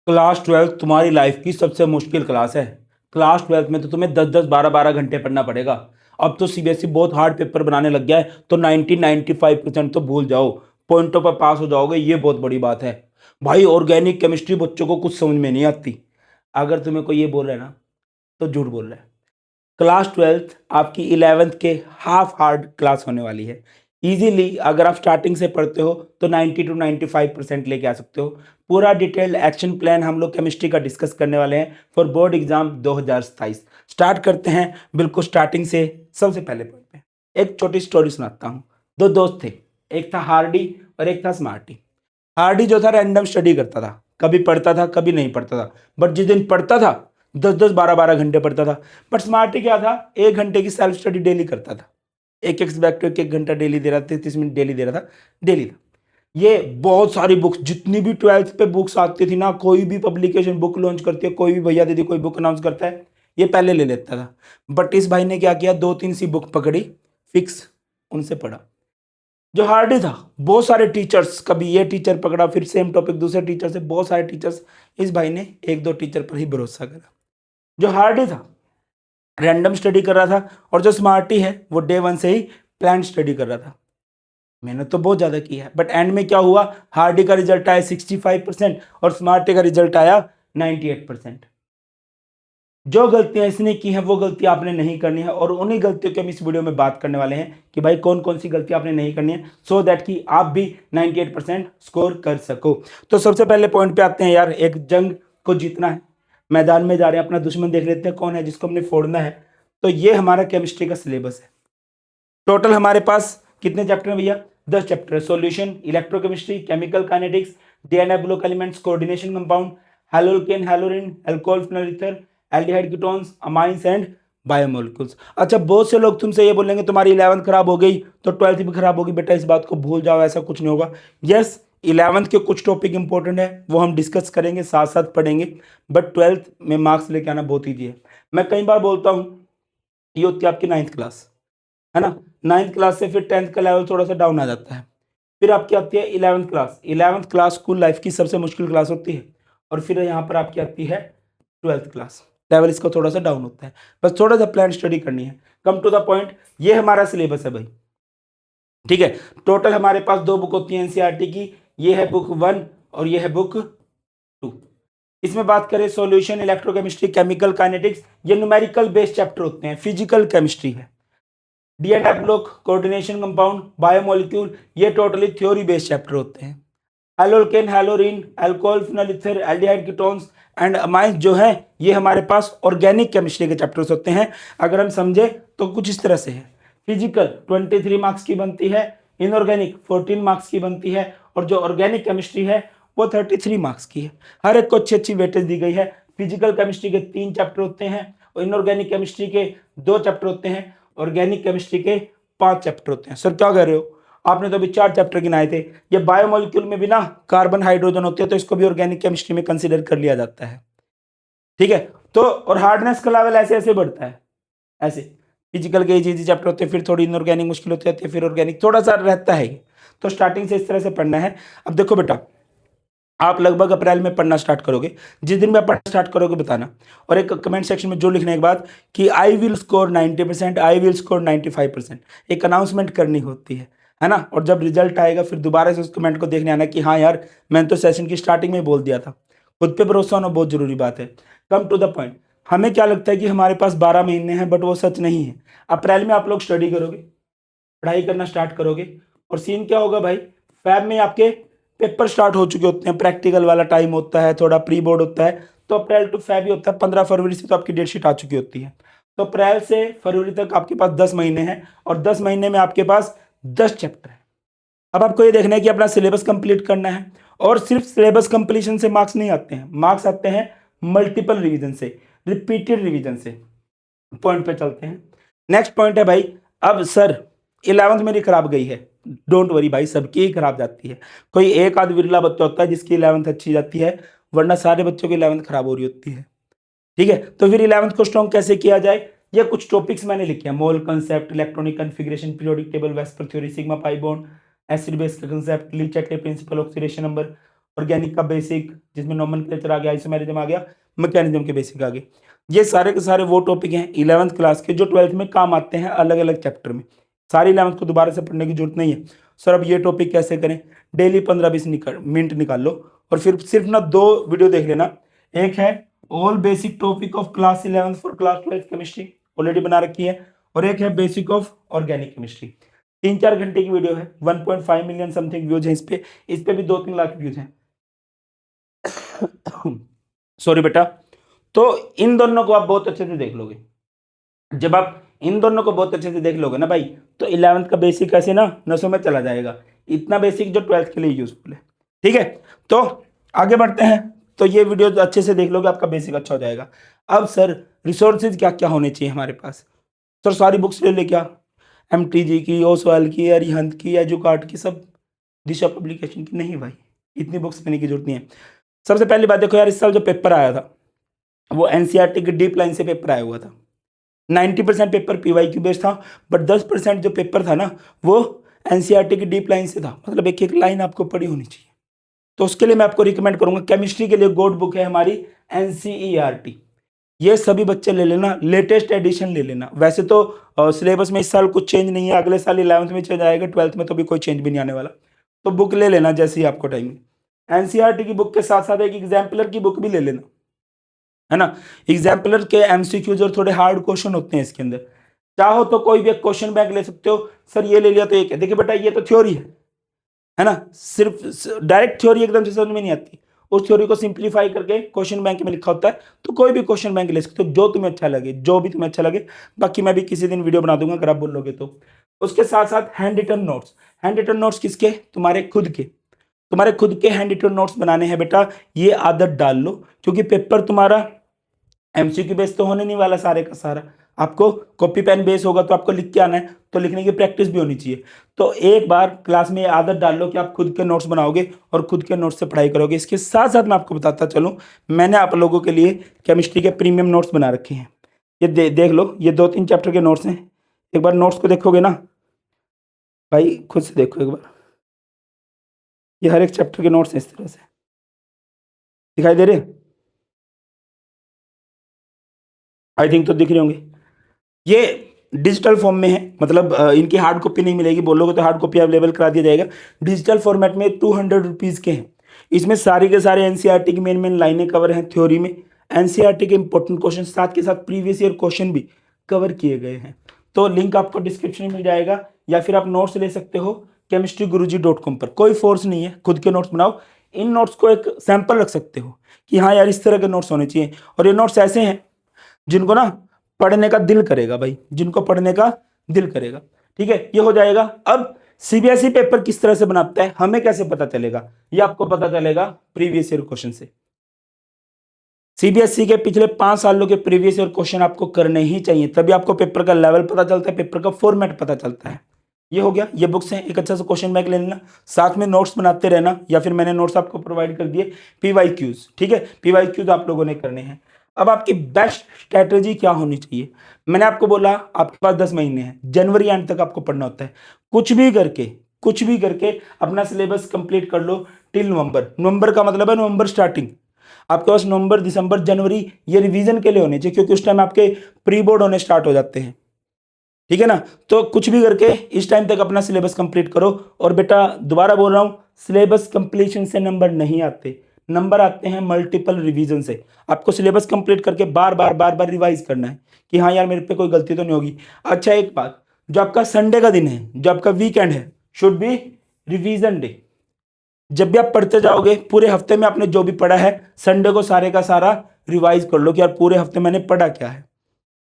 Class 12 तुम्हारी life की सबसे मुश्किल क्लास है। क्लास 12 में तो तुम्हें 10-10 12-12 घंटे पढ़ना पड़ेगा। अब तो सीबीएसई बहुत हार्ड पेपर बनाने लग गया है, तो 90-95% तो भूल जाओ, पॉइंटों पर पास हो जाओगे, ये बहुत बड़ी बात है। भाई ऑर्गेनिक केमिस्ट्री बच्चों को कुछ समझ में नहीं आती। अगर तुम्हें कोई ये बोल रहा है ना, तो झूठ बोल रहा है। क्लास 12 आपकी 11th के हाफ हार्ड क्लास होने वाली है। इजीली अगर आप स्टार्टिंग से पढ़ते हो तो 90-95% लेके आ सकते हो। पूरा डिटेल्ड एक्शन प्लान हम लोग केमिस्ट्री का डिस्कस करने वाले हैं फॉर बोर्ड एग्जाम 2027। स्टार्ट करते हैं बिल्कुल स्टार्टिंग से। सबसे पहले पॉइंट पे एक छोटी स्टोरी सुनाता हूँ। दो दोस्त थे, एक था हार्डी और एक था स्मार्टी। हार्डी जो था रैंडम स्टडी करता था, कभी पढ़ता था कभी नहीं पढ़ता था, बट जिस दिन पढ़ता था 10-10 12-12 घंटे पढ़ता था। बट स्मार्टी क्या था, 1 घंटे की सेल्फ स्टडी डेली करता था। एक एक्सपेक्ट 1 घंटा डेली दे रहा था, 30 मिनट डेली दे रहा था, डेली था। ये बहुत सारी बुक्स, जितनी भी 12th पे बुक्स आती थी ना, कोई भी पब्लिकेशन बुक लॉन्च करती है, कोई भी भैया दीदी कोई बुक अनाउंस करता है, ये पहले ले लेता था। बट इस भाई ने क्या किया, 2-3 सी बुक पकड़ी फिक्स, उनसे पढ़ा। जो हार्डी था, बहुत सारे टीचर्स, कभी ये टीचर पकड़ा, फिर सेम टॉपिक दूसरे टीचर से, बहुत सारे टीचर्स। इस भाई ने 1-2 टीचर पर ही भरोसा करा। जो हार्डी था रैंडम स्टडी कर रहा था, और जो स्मार्टी है वो डे 1 से ही प्लान स्टडी कर रहा था। मेहनत तो बहुत ज़्यादा की है, बट एंड में क्या हुआ, हार्डी का रिजल्ट आया 65% और स्मार्टी का रिजल्ट आया 98%। जो गलतियां इसने की हैं वो गलती आपने नहीं करनी है, और उन्हीं गलतियों की हम इस वीडियो में बात करने वाले हैं कि भाई कौन कौन सी गलती आपने नहीं करनी है, सो दैट कि आप भी 98% स्कोर कर सको। तो सबसे पहले पॉइंट पे आते हैं यार, एक जंग को जीतना है, मैदान में जा रहे हैं, अपना दुश्मन देख लेते हैं कौन है जिसको हमने फोड़ना है। तो ये हमारा केमिस्ट्री का सिलेबस है। टोटल हमारे पास कितने चैप्टर हैं भैया, 10 चैप्टर है। Solution, electrochemistry, chemical kinetics, D and I block elements, coordination compound, haloalkane, haloarene, alcohol, phenol ether, aldehyde ketones, amines and biomolecules. अच्छा, बहुत से लोग तुमसे ये बोलेंगे तुम्हारी 11th खराब हो गई तो 12th भी खराब होगी। बेटा इस बात को भूल जाओ, ऐसा कुछ नहीं होगा। यस, 11th के कुछ टॉपिक इंपॉर्टेंट है, वो हम डिस्कस करेंगे, साथ साथ पढ़ेंगे, बट 12th में मार्क्स लेके आना बहुत ईजी है। मैं कई बार बोलता हूँ, ये होती है आपकी 9th क्लास, है ना। 9th क्लास से फिर 10th का लेवल थोड़ा सा डाउन आ जाता है, फिर आपकी आती है 11th class. 11th class school life की सबसे मुश्किल क्लास होती है, और फिर यहाँ पर आपकी आती है 12th क्लास, लेवल इसका थोड़ा सा डाउन होता है। बस थोड़ा सा प्लान स्टडी करनी है। कम टू द पॉइंट, ये हमारा सिलेबस है भाई, ठीक है। टोटल हमारे पास 2 बुक होती है एनसीईआरटी की, ये है बुक 1 और ये है बुक 2। इसमें बात करें सॉल्यूशन, इलेक्ट्रोकेमिस्ट्री, केमिकल काइनेटिक्स, ये न्यूमेरिकल बेस्ड चैप्टर होते हैं। फिजिकल केमिस्ट्री है, D and F block, coordination compound, biomolecule, ये टोटली थ्योरी बेस्ड चैप्टर होते हैं। Haloalkane, haloarene, alcohol, phenol ether, aldehyde ketones and amines जो है, ये हमारे पास ऑर्गेनिक केमिस्ट्री के चैप्टर्स होते हैं। अगर हम समझे तो कुछ इस तरह से है। फिजिकल 23 मार्क्स की बनती है, इनऑर्गेनिक 14 मार्क्स की बनती है, और जो ऑर्गेनिक केमिस्ट्री है वो 33 मार्क्स की है। हर एक को अच्छी अच्छी वेटेज दी गई है। फिजिकल केमिस्ट्री के 3 चैप्टर होते हैं, और इनऑर्गेनिक केमिस्ट्री के 2 चैप्टर होते हैं, ऑर्गेनिक केमिस्ट्री के 5 चैप्टर होते हैं। सर क्या कह रहे हो, आपने तो अभी 4 चैप्टर गिनाए थे। ये बायोमोलिक्यूल में भी ना कार्बन हाइड्रोजन होते हैं, तो इसको भी ऑर्गेनिक केमिस्ट्री में कंसीडर कर लिया जाता है, ठीक है। तो और हार्डनेस का लेवल ऐसे ऐसे बढ़ता है, ऐसे फिजिकल के इजी चैप्टर होते हैं, फिर थोड़ी इनऑर्गेनिक मुश्किल होती है, फिर ऑर्गेनिक थोड़ा सा रहता है। तो स्टार्टिंग से इस तरह से पढ़ना है। अब देखो बेटा, आप लगभग अप्रैल में पढ़ना स्टार्ट करोगे, जिस दिन में पढ़ना स्टार्ट करोगे बताना, और एक कमेंट सेक्शन में जो लिखने के बाद कि I will score 90%, I will score 95%, एक अनाउंसमेंट करनी होती है ना। और जब रिजल्ट आएगा फिर दोबारा से उस कमेंट को देखने आना कि हाँ यार, मैंने तो सेशन की स्टार्टिंग में बोल दिया था। खुद पे भरोसा होना बहुत जरूरी बात है। कम टू द पॉइंट, हमें क्या लगता है कि हमारे पास 12 महीने हैं, बट वो सच नहीं है। अप्रैल में आप लोग स्टडी करोगे, पढ़ाई करना स्टार्ट करोगे, और सीन क्या होगा भाई, फैब में आपके पेपर स्टार्ट हो चुके होते हैं, प्रैक्टिकल वाला टाइम होता है, थोड़ा प्री बोर्ड होता है, तो अप्रैल टू फैब ही होता है। 15 फरवरी से तो आपकी डेट शीट आ चुकी होती है। तो अप्रैल से फरवरी तक आपके पास 10 महीने हैं, और 10 महीने में आपके पास 10 चैप्टर है। अब आपको ये देखना है कि अपना सिलेबस कंप्लीट करना है, और सिर्फ सिलेबस कंप्लीशन से मार्क्स नहीं आते हैं, मार्क्स आते हैं मल्टीपल रिवीजन से, रिपीटेड रिवीजन से। पॉइंट पे चलते हैं। नेक्स्ट पॉइंट है भाई, अब सर 11th मेरी खराब गई है, डोंट वरी भाई, सबकी ही खराब जाती है। कोई एक आध विरला बच्चा होता है जिसकी 11th अच्छी जाती है, वरना सारे बच्चों की 11th खराब हो रही होती है, ठीक है। तो फिर 11th को स्ट्रॉन्ग कैसे किया जाए, ये कुछ टॉपिक्स मैंने लिखे हैं। मोल concept, electronic configuration, periodic table, VSEPR theory, sigma pi bond, acid base का कंसेप्ट, ली चैटले प्रिंसिपल, ऑक्सीडेशन नंबर, ऑर्गेनिक का बेसिक, जिसमें नोमेनक्लेचर आ गया, आइसोमेरिज्म आ गया, मैकेनिज्म के बेसिक आ गए। ये सारे के सारे वो टॉपिक हैं 11th क्लास के जो 12th में काम आते हैं अलग अलग चैप्टर में। सारी 11th को दोबारा से पढ़ने की जरूरत नहीं है। सर अब ये टॉपिक कैसे करें? डेली 15-20 मिनट निकाल लो और फिर सिर्फ ना 2 वीडियो देख लेना। एक है all basic topic of class 11th for class 12th chemistry, already बना रखी है, और एक है बेसिक ऑफ ऑर्गेनिक केमिस्ट्री। 3-4 घंटे की वीडियो है, 1.5 मिलियन समथिंग व्यूज है इस पे भी 2-3 लाख व्यूज हैं। सॉरी बेटा। तो इन दोनों को आप बहुत अच्छे से देख लोगे। जब आप इन दोनों को बहुत अच्छे से देख लोगे ना भाई, तो 11th का बेसिक ऐसे ना नसों में चला जाएगा। इतना बेसिक जो 12th के लिए यूजफुल है। ठीक है, तो आगे बढ़ते हैं। तो ये वीडियो अच्छे से देख लोगे, आपका बेसिक अच्छा हो जाएगा। अब सर रिसोर्सेज क्या क्या होने चाहिए हमारे पास? सर सारी बुक्स ले क्या? MTG की, ओसवाल की, अरिहंत की, एजुकार्ट की, सब दिशा पब्लिकेशन की? नहीं भाई, इतनी बुक्स लेने की जरूरत नहीं है। सबसे पहली बात देखो यार, इस साल जो पेपर आया था वो NCERT की डीप लाइन से पेपर आया हुआ था। 90% पेपर PYQ बेस्ड था, बट 10% जो पेपर था ना वो NCERT की डीप लाइन से था, मतलब एक एक लाइन आपको पढ़ी होनी चाहिए। तो उसके लिए मैं आपको रिकमेंड करूंगा, केमिस्ट्री के लिए गोल्ड बुक है हमारी NCERT, ये सभी बच्चे ले लेना, लेटेस्ट एडिशन ले लेना। वैसे तो सिलेबस में इस साल कुछ चेंज नहीं है, अगले साल 11th में चेंज आएगा, 12th में तो भी कोई चेंज भी नहीं आने वाला। तो बुक ले लेना जैसे ही आपको टाइम मिले। NCERT की बुक के साथ साथ एक एग्जाम्पलर की बुक भी ले लेना, है ना। एग्जाम्पलर के MCQs और थोड़े हार्ड क्वेश्चन होते हैं इसके अंदर। चाहो तो कोई भी एक क्वेश्चन बैंक ले सकते हो। सर ये ले लिया तो एक है, देखिए बेटा ये तो थ्योरी है ना, सिर्फ डायरेक्ट थ्योरी एकदम से समझ में नहीं आती। उस थ्योरी को सिंप्लीफाई करके क्वेश्चन बैंक में लिखा होता है, तो कोई भी क्वेश्चन बैंक ले सकते हो जो तुम्हें अच्छा लगे, जो भी तुम्हें अच्छा लगे। बाकी मैं भी किसी दिन वीडियो बना दूंगा अगर आप बोलोगे तो। उसके साथ साथ handwritten notes. Handwritten notes किसके? तुम्हारे खुद के। तुम्हारे खुद के हैंड रिटन नोट्स बनाने हैं बेटा, ये आदत डाल लो, क्योंकि पेपर तुम्हारा MCQ बेस तो होने नहीं वाला सारे का सारा। आपको कॉपी पेन बेस होगा तो आपको लिख के आना है, तो लिखने की प्रैक्टिस भी होनी चाहिए। तो एक बार क्लास में ये आदत डाल लो कि आप खुद के नोट्स बनाओगे और खुद के नोट्स से पढ़ाई करोगे। इसके साथ साथ मैं आपको बताता चलूँ, मैंने आप लोगों के लिए केमिस्ट्री के प्रीमियम नोट्स बना रखे हैं। ये देख लो, ये 2-3 चैप्टर के नोट्स हैं। एक बार नोट्स को देखोगे ना भाई, खुद से देखो एक बार, ये हर एक चैप्टर के नोट्स हैं इस तरह से, दिखाई दे रहे? आई थिंक तो दिख रहे होंगे। ये डिजिटल फॉर्म में है, मतलब इनकी हार्ड कॉपी नहीं मिलेगी, बोलोगे तो हार्ड कॉपी अवेलेबल करा दिया जाएगा। डिजिटल फॉर्मेट में 200 रुपीज़ के हैं। इसमें सारे के सारे NCERT की मेन मेन लाइनें कवर हैं थ्योरी में, NCERT के इंपॉर्टेंट क्वेश्चन, साथ के साथ प्रीवियस ईयर क्वेश्चन भी कवर किए गए हैं। तो लिंक आपको डिस्क्रिप्शन में मिल जाएगा, या फिर आप नोट्स ले सकते हो chemistryguruji.com पर। कोई फोर्स नहीं है, खुद के नोट्स बनाओ। इन नोट्स को एक सैंपल रख सकते हो कि हाँ यार इस तरह के नोट्स होने चाहिए, और ये नोट्स ऐसे हैं जिनको ना पढ़ने का दिल करेगा भाई, जिनको पढ़ने का दिल करेगा। ठीक है, ये हो जाएगा। अब CBSE पेपर किस तरह से बनाता है हमें कैसे पता चलेगा? ये आपको पता चलेगा प्रीवियस ईयर क्वेश्चन से। CBSE के पिछले 5 सालों के प्रीवियस ईयर क्वेश्चन आपको करने ही चाहिए, तभी आपको पेपर का लेवल पता चलता है, पेपर का फॉर्मेट पता चलता है। ये हो गया, ये बुक्स हैं, एक अच्छा सा क्वेश्चन बैंक ले लेना, साथ में नोट्स बनाते रहना, या फिर मैंने नोट्स आपको प्रोवाइड कर दिए PYQs। ठीक है, PYQs आप लोगों ने करने हैं। अब आपकी बेस्ट स्ट्रेटेजी क्या होनी चाहिए? मैंने आपको बोला आपके पास 10 महीने हैं, जनवरी एंड तक आपको पढ़ना होता है। कुछ भी करके अपना सिलेबस कंप्लीट कर लो टिल नवंबर। नवंबर का मतलब है नवंबर स्टार्टिंग। आपके पास नवंबर, दिसंबर, जनवरी ये रिवीजन के लिए होने चाहिए, क्योंकि उस टाइम आपके प्री बोर्ड होने स्टार्ट हो जाते हैं। ठीक है ना, तो कुछ भी करके इस टाइम तक अपना सिलेबस कंप्लीट करो। और बेटा दोबारा बोल रहा हूं, सिलेबस कंप्लीशन से नंबर नहीं आते, नंबर आते हैं मल्टीपल रिवीजन से। आपको सिलेबस कंप्लीट करके बार बार रिवाइज करना है कि हाँ यार मेरे पे कोई गलती तो नहीं होगी। अच्छा एक बात, जो आपका संडे का दिन है, जो आपका वीकेंड है, शुड बी रिवीजन डे। जब भी आप पढ़ते जाओगे, पूरे हफ्ते में आपने जो भी पढ़ा है, संडे को सारे का सारा रिवाइज कर लो कि यार पूरे हफ्ते मैंने पढ़ा क्या है।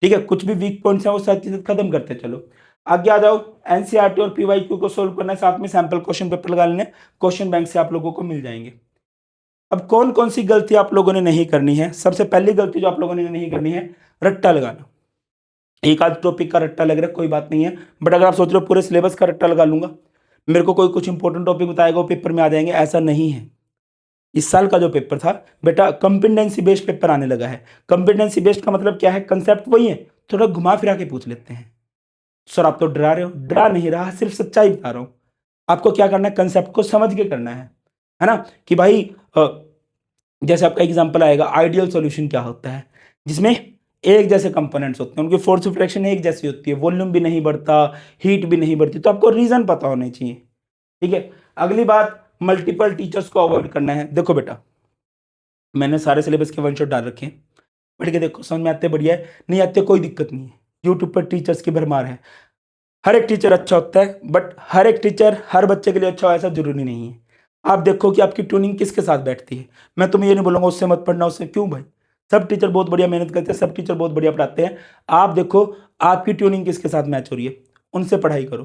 ठीक है, कुछ भी वीक पॉइंट्स हैं वो साथ के साथ खत्म करते चलो। आगे आ जाओ, NCERT और PYQ को सोल्व करना है, साथ में सैंपल क्वेश्चन पेपर लगा लेने, क्वेश्चन बैंक से आप लोगों को मिल जाएंगे। अब कौन कौन सी गलती आप लोगों ने नहीं करनी है? सबसे पहली गलती जो आप लोगों ने नहीं करनी है, रट्टा लगाना। एक आध टॉपिक का रट्टा लग रहा है कोई बात नहीं है, बट अगर आप सोच रहे हो पूरे सिलेबस का रट्टा लगा लूंगा, मेरे को कोई कुछ इंपॉर्टेंट टॉपिक बताएगा वो पेपर में आ जाएंगे, ऐसा नहीं है। इस साल का जो पेपर था बेटा कॉम्पिटेंसी बेस्ड पेपर आने लगा है। कॉम्पिटेंसी बेस्ड का मतलब क्या है? कंसेप्ट वही है, थोड़ा घुमा फिरा के पूछ लेते हैं। सर आप तो डरा रहे हो, डरा नहीं रहा, सिर्फ सच्चाई बता रहा हूं। आपको क्या करना है, कंसेप्ट को समझ के करना है। है ना, कि भाई जैसे आपका एग्जांपल आएगा आइडियल सॉल्यूशन क्या होता है, जिसमें एक जैसे कंपोनेंट्स होते हैं, उनकी फोर्स ऑफ फ्रिक्शन एक जैसी होती है, वॉल्यूम भी नहीं बढ़ता, हीट भी नहीं बढ़ती, तो आपको रीजन पता होने चाहिए। ठीक है, अगली बात, मल्टीपल टीचर्स को अवॉइड करना है। देखो बेटा, मैंने सारे सिलेबस के वन शॉट डाल रखे हैं, पढ़ के देखो, समझ में आते बढ़िया है, नहीं आते कोई दिक्कत नहीं है। यूट्यूब पर टीचर्स की भरमार है, हर एक टीचर अच्छा होता है, बट हर एक टीचर हर बच्चे के लिए अच्छा हो ऐसा जरूरी नहीं है। आप देखो कि आपकी ट्यूनिंग किसके साथ बैठती है। मैं तुम्हें ये नहीं बोलूंगा उससे मत पढ़ना, उससे क्यों भाई, सब टीचर बहुत बढ़िया मेहनत करते हैं, सब टीचर बहुत बढ़िया पढ़ाते हैं। आप देखो आपकी ट्यूनिंग किसके साथ मैच हो रही है, उनसे पढ़ाई करो।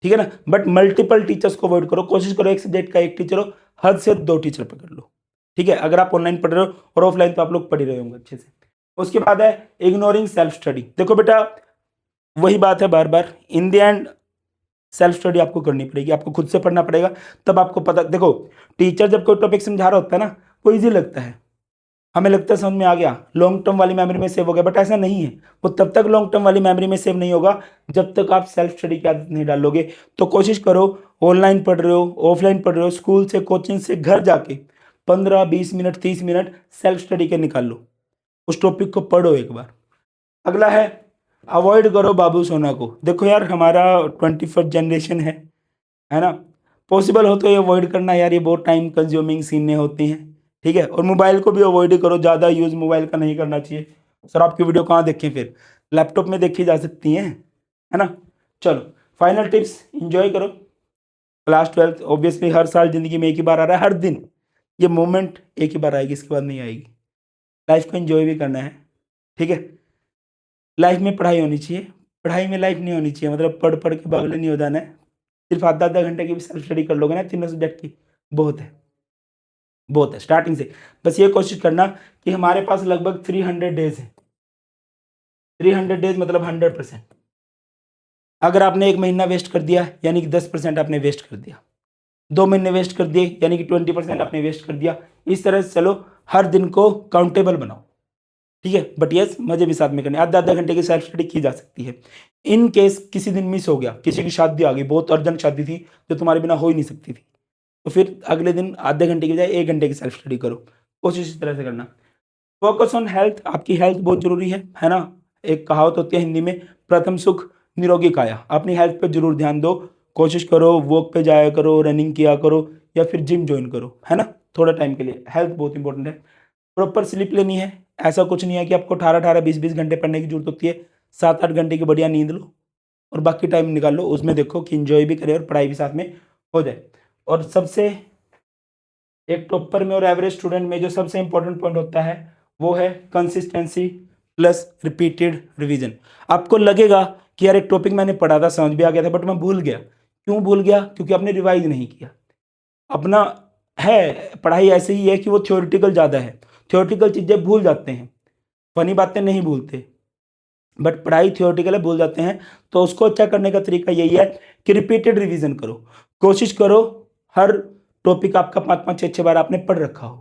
ठीक है ना, बट मल्टीपल टीचर्स को अवॉइड करो, कोशिश करो एक सब्जेक्ट का एक टीचर हो, हद से 2 टीचर पकड़ लो। ठीक है, अगर आप ऑनलाइन पढ़ रहे हो और ऑफलाइन तो आप लोग पढ़ ही रहे होंगे अच्छे से। उसके बाद है इग्नोरिंग सेल्फ स्टडी। देखो बेटा, वही बात है बार बार, in the end self study आपको करनी पड़ेगी, आपको खुद से पढ़ना पड़ेगा, तब आपको पता। देखो, टीचर जब कोई टॉपिक समझा रहा होता है ना, वो इजी लगता है, हमें लगता है समझ में आ गया, लॉन्ग टर्म वाली मेमोरी में सेव हो गया, बट ऐसा नहीं है। वो तब तक लॉन्ग टर्म वाली मेमोरी में सेव नहीं होगा जब तक आप सेल्फ स्टडी की आदत नहीं डालोगे। तो कोशिश करो, ऑनलाइन पढ़ रहे हो, ऑफलाइन पढ़ रहे हो, स्कूल से, कोचिंग से, घर जाके 15-20 मिनट 30 मिनट सेल्फ स्टडी के निकाल लो, उस टॉपिक को पढ़ो एक बार। अगला है, अवॉइड करो बाबू सोना को। देखो यार, हमारा 21st जनरेशन है ना, पॉसिबल हो तो ये अवॉइड करना यार, ये बहुत टाइम कंज्यूमिंग सीनें होती हैं। ठीक है, और मोबाइल को भी अवॉइड करो, ज़्यादा यूज़ मोबाइल का नहीं करना चाहिए। सर आपकी वीडियो कहाँ देखें, फिर लैपटॉप में देखी जा सकती हैं, है ना। चलो, फाइनल टिप्स, इंजॉय करो क्लास 12। ऑब्वियसली हर साल ज़िंदगी में एक ही बार आ रहा है, हर दिन ये मोमेंट एक ही बार आएगी, इसके बाद नहीं आएगी। लाइफ को एंजॉय भी करना है। ठीक है, लाइफ में पढ़ाई होनी चाहिए, पढ़ाई में लाइफ नहीं होनी चाहिए, मतलब पढ़ पढ़ के बगले नहीं हो जाना है। सिर्फ आधा आधा घंटे की भी सेल्फ स्टडी कर लोगे ना तीनों सब्जेक्ट की, बहुत है, बहुत है स्टार्टिंग से। बस ये कोशिश करना कि हमारे पास लगभग 300 डेज है, 300 डेज मतलब 100%। अगर आपने 1 महीना वेस्ट कर दिया यानी कि 10% आपने वेस्ट कर दिया, 2 महीने वेस्ट कर दिए यानी कि 20% आपने वेस्ट कर दिया। इस तरह से चलो, हर दिन को काउंटेबल बनाओ। ठीक है, बट यस मजे भी साथ में करने, आधा आधा घंटे की सेल्फ स्टडी की जा सकती है। इन केस किसी दिन मिस हो गया, किसी की शादी आ गई, बहुत अर्जेंट शादी थी जो तुम्हारे बिना हो ही नहीं सकती थी, तो फिर अगले दिन आधे घंटे की बजाय 1 घंटे की सेल्फ स्टडी करो। कोशिश इस तरह से करना। फोकस ऑन हेल्थ, आपकी हेल्थ बहुत जरूरी है ना। एक कहावत होती है हिंदी में, प्रथम सुख निरोगी काया। अपनी हेल्थ पे जरूर ध्यान दो, कोशिश करो वॉक पे जाया करो, रनिंग किया करो, या फिर जिम ज्वाइन करो, है ना, थोड़ा टाइम के लिए। हेल्थ बहुत इंपॉर्टेंट है। प्रॉपर स्लीप लेनी है, ऐसा कुछ नहीं है कि आपको 18-18 20-20 घंटे पढ़ने की जरूरत होती है। 7-8 घंटे की बढ़िया नींद लो और बाकी टाइम निकाल लो, उसमें देखो कि इंजॉय भी करें और पढ़ाई भी साथ में हो जाए। और सबसे, एक टॉपर में और एवरेज स्टूडेंट में जो सबसे इंपॉर्टेंट पॉइंट होता है वो है कंसिस्टेंसी प्लस रिपीटेड रिवीजन। आपको लगेगा कि यार एक टॉपिक मैंने पढ़ा था, समझ भी आ गया था, बट मैं भूल गया। क्यों भूल गया? क्योंकि आपने रिवाइज नहीं किया। अपना है, पढ़ाई ऐसे ही है कि वो थ्योरेटिकल ज़्यादा है, थ्योरेटिकल चीज़ें भूल जाते हैं, फनी बातें नहीं भूलते, बट पढ़ाई थ्योरेटिकल है, भूल जाते हैं। तो उसको अच्छा करने का तरीका यही है कि रिपीटेड रिवीजन करो। कोशिश करो हर टॉपिक आपका 5-5 6-6 बार आपने पढ़ रखा हो।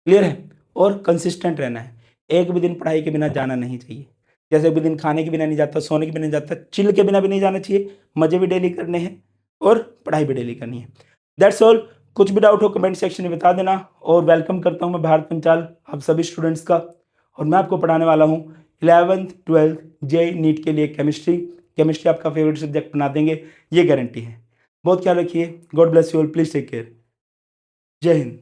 क्लियर है? और कंसिस्टेंट रहना है, एक भी दिन पढ़ाई के बिना जाना नहीं चाहिए। जैसे एक भी दिन खाने के बिना नहीं जाता, सोने के बिना नहीं जाता, चिल के बिना भी नहीं जाना चाहिए। मजे भी डेली करने हैं और पढ़ाई भी डेली करनी है। That's all. कुछ भी डाउट हो कमेंट सेक्शन में बता देना। और वेलकम करता हूँ मैं भारत पंचाल आप सभी स्टूडेंट्स का। और मैं आपको पढ़ाने वाला हूँ 11th 12th जेईई नीट के लिए केमिस्ट्री। केमिस्ट्री आपका फेवरेट सब्जेक्ट बना देंगे, ये गारंटी है। बहुत ख्याल रखिए। God bless you all, please take care. जय हिंद।